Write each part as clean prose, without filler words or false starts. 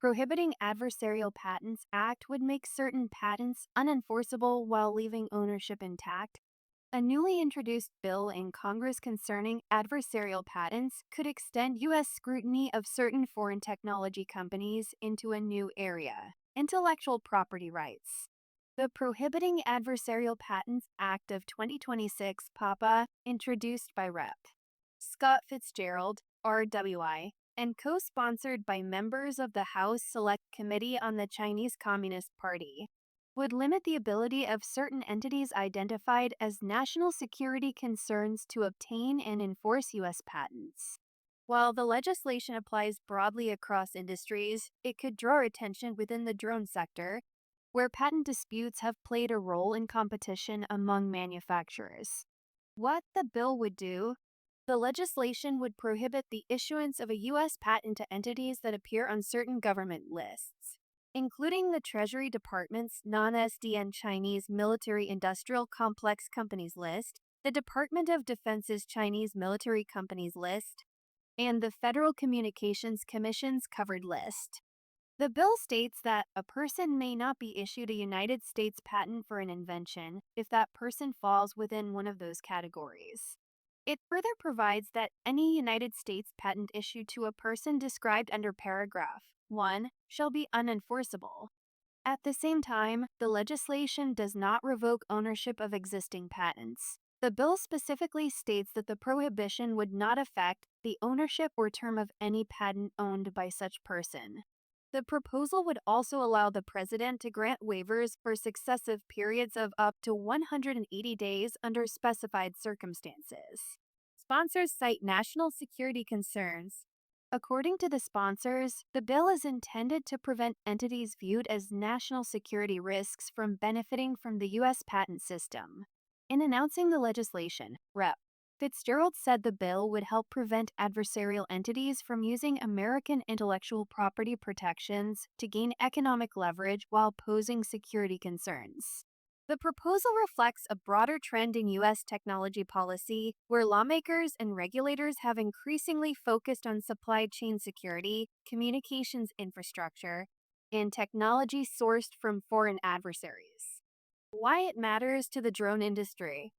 Prohibiting Adversarial Patents Act would make certain patents unenforceable while leaving ownership intact. A newly introduced bill in Congress concerning adversarial patents could extend U.S. scrutiny of certain foreign technology companies into a new area: intellectual property rights. The Prohibiting Adversarial Patents Act of 2026 (PAPA), introduced by Rep. Scott Fitzgerald, RWI, and co-sponsored by members of the House Select Committee on the Chinese Communist Party, would limit the ability of certain entities identified as national security concerns to obtain and enforce U.S. patents. While the legislation applies broadly across industries, it could draw attention within the drone sector, where patent disputes have played a role in competition among manufacturers. What the bill would do: the legislation would prohibit the issuance of a U.S. patent to entities that appear on certain government lists, including the Treasury Department's Non-SDN Chinese Military Industrial Complex Companies List, the Department of Defense's Chinese Military Companies List, and the Federal Communications Commission's Covered List. The bill states that a person may not be issued a United States patent for an invention if that person falls within one of those categories. It further provides that any United States patent issued to a person described under paragraph 1 shall be unenforceable. At the same time, the legislation does not revoke ownership of existing patents. The bill specifically states that the prohibition would not affect the ownership or term of any patent owned by such person. The proposal would also allow the president to grant waivers for successive periods of up to 180 days under specified circumstances. Sponsors cite national security concerns. According to the sponsors, the bill is intended to prevent entities viewed as national security risks from benefiting from the U.S. patent system. In announcing the legislation, Rep. Fitzgerald said the bill would help prevent adversarial entities from using American intellectual property protections to gain economic leverage while posing security concerns. The proposal reflects a broader trend in U.S. technology policy, where lawmakers and regulators have increasingly focused on supply chain security, communications infrastructure, and technology sourced from foreign adversaries. Why it matters to the drone industry.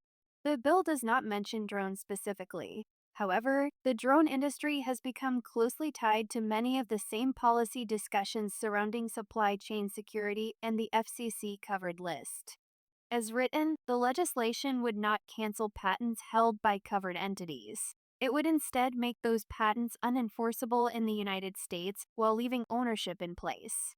The bill does not mention drones specifically. However, the drone industry has become closely tied to many of the same policy discussions surrounding supply chain security and the FCC covered list. As written, the legislation would not cancel patents held by covered entities. It would instead make those patents unenforceable in the United States while leaving ownership in place.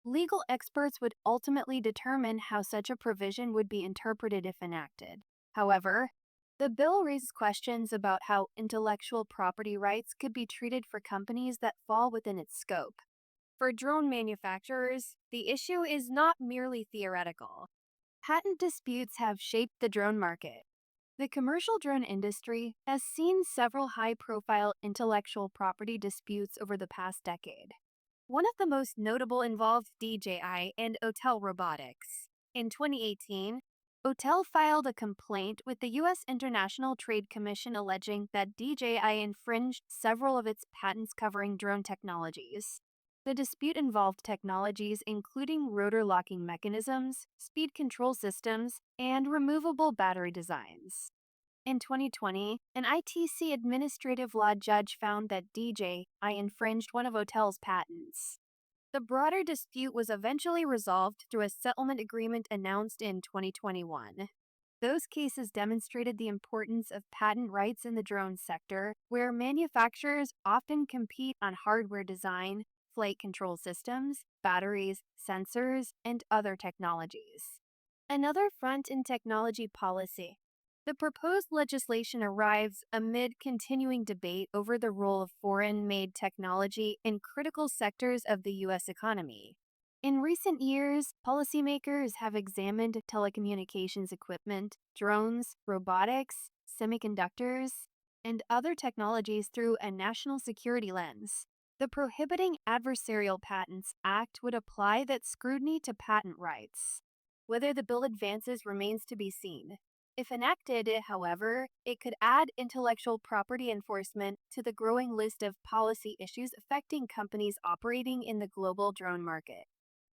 Legal experts would ultimately determine how such a provision would be interpreted if enacted. However, the bill raises questions about how intellectual property rights could be treated for companies that fall within its scope. For drone manufacturers, the issue is not merely theoretical. Patent disputes have shaped the drone market. The commercial drone industry has seen several high-profile intellectual property disputes over the past decade. One of the most notable involved DJI and Autel Robotics. In 2018, Autel filed a complaint with the U.S. International Trade Commission alleging that DJI infringed several of its patents covering drone technologies. The dispute involved technologies including rotor locking mechanisms, speed control systems, and removable battery designs. In 2020, an ITC administrative law judge found that DJI infringed one of Autel's patents. The broader dispute was eventually resolved through a settlement agreement announced in 2021. Those cases demonstrated the importance of patent rights in the drone sector, where manufacturers often compete on hardware design, flight control systems, batteries, sensors, and other technologies. Another front in technology policy. The proposed legislation arrives amid continuing debate over the role of foreign-made technology in critical sectors of the U.S. economy. In recent years, policymakers have examined telecommunications equipment, drones, robotics, semiconductors, and other technologies through a national security lens. The Prohibiting Adversarial Patents Act would apply that scrutiny to patent rights. Whether the bill advances remains to be seen. If enacted, however, it could add intellectual property enforcement to the growing list of policy issues affecting companies operating in the global drone market.